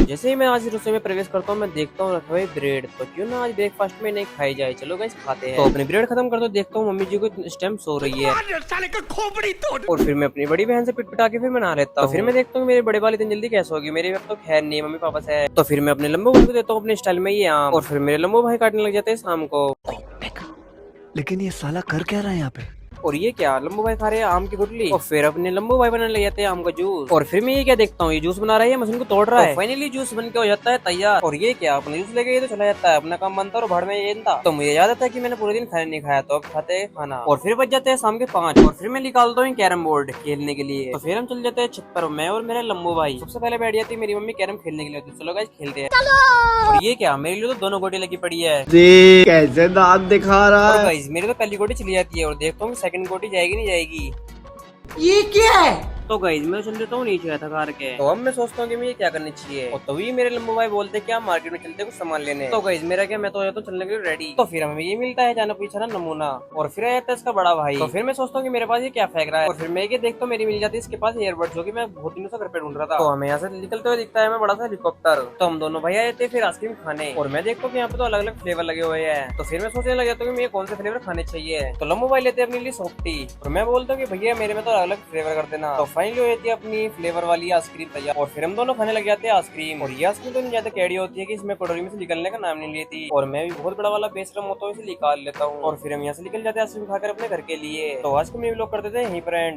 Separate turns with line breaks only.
जैसे ही मैं आज रसोई में प्रवेश करता हूँ मैं देखता हूँ रखा हुआ ब्रेड, तो क्यों ना आज ब्रेकफास्ट में नहीं खाई जाए। चलो गाइस खाते हैं। तो अपनी ब्रेड खत्म करते देखता हूँ मम्मी जी को इस टाइम सो रही है और फिर मैं अपनी बड़ी बहन से पिटपिटा के फिर मैं नहा लेता हूँ। तो फिर मैं देखता हूँ मेरे बड़े वाले इतनी जल्दी कैसे होगी, मेरे वक्त तो खैर नहीं मम्मी पापा से है। तो फिर मैं अपने लंबू भाई को देता हूँ अपने स्टाइल में ये आम, और फिर मेरे लंबू भाई काटने लग जाते हैं शाम को।
लेकिन ये साला कर क्या रहा है यहाँ पे।
और ये क्या, लंबू भाई खा रहे हैं आम की गुठली, और फिर अपने लंबू भाई बनाने लग जाते हैं आम का जूस। और फिर मैं ये क्या देखता हूँ, ये जूस बना रहा है, मशीन को तोड़ रहा है। फाइनली जूस बन के हो जाता है तैयार। और ये क्या, अपना जूस लेके ये तो चला जाता है, अपना काम बनता है और भाड़ में ये था। तो मुझे याद आता है कि मैंने पूरे दिन खाना नहीं खाया, तो अब खाते हैं खाना। और फिर बच जाते हैं शाम के 5, और फिर मैं निकालता हूँ कैरम बोर्ड खेलने के लिए। तो फिर हम चल जाते हैं छत पर, मैं और मेरा लंबू भाई। सबसे पहले बैठ जाती है मेरी मम्मी कैरम खेलने के लिए, तो चलो गाइस खेलते हैं। और ये क्या, मेरे लिए तो दोनों गोटी लगी पड़ी है।
कैसे दांत दिखा रहा
और
है।
गाइस मेरी तो पहली गोटी चली जाती है, और देखता हूँ सेकंड गोटी जाएगी नहीं जाएगी।
ये क्या है।
तो गाइस मैं सुन लेता हूँ नीचे था कार के, तो अब मैं सोचता हूँ कि मैं ये क्या करनी चाहिए। और तभी मेरे लंबू भाई बोलते क्या मार्केट में चलते कुछ सामान लेने। तो गाइस मेरा क्या, मैं तो हो जाता हूँ चलने के लिए रेडी। तो फिर हमें ये मिलता है जाना पीछा ना नमूना, और फिर आ जाता है इसका बड़ा भाई। तो फिर मैं सोचता हूँ कि मेरे पास ये क्या फेंक रहा है, और फिर मैं ये देखता हूँ मेरी मिल जाती है इसके पास ईयरबड, जो की मैं बहुत दिनों से घर पे ढूंढ रहा था। तो हमें यहाँ से निकलते हुए दिखता है हमें बड़ा सा हेलीकॉप्टर। तो हम दोनों भाई आए थे फिर आइसक्रीम खाने, और मैं देखता हूँ कि यहाँ पे तो अलग अलग फ्लेवर लगे हुए हैं। तो फिर मैं सोचने लग जाता हूँ कि मुझे कौन से फ्लेवर खाने चाहिए। तो लंबू भाई लेते हैं अपने लिए सॉफ्टी, और मैं बोलता हूँ कि भैया मेरे में तो अलग अलग फ्लेवर कर देना। तो फाइनली हो जाती है अपनी फ्लेवर वाली आइसक्रीम तैयार, और फिर हम दोनों खाने लग जाते हैं आइसक्रीम। और ये आइसक्रीम तो नहीं ज्यादा कैडी होती है कि इसमें कटोरी में से निकलने का नाम नहीं लेती, और मैं भी बहुत बड़ा वाला बेशरम होता हूँ इसे निकाल लेता हूँ। और फिर हम यहाँ से निकल जाते हैं आइसक्रीम खाकर अपने घर के लिए। तो आज को मैं व्लॉग करते थे यहीं पर एंड।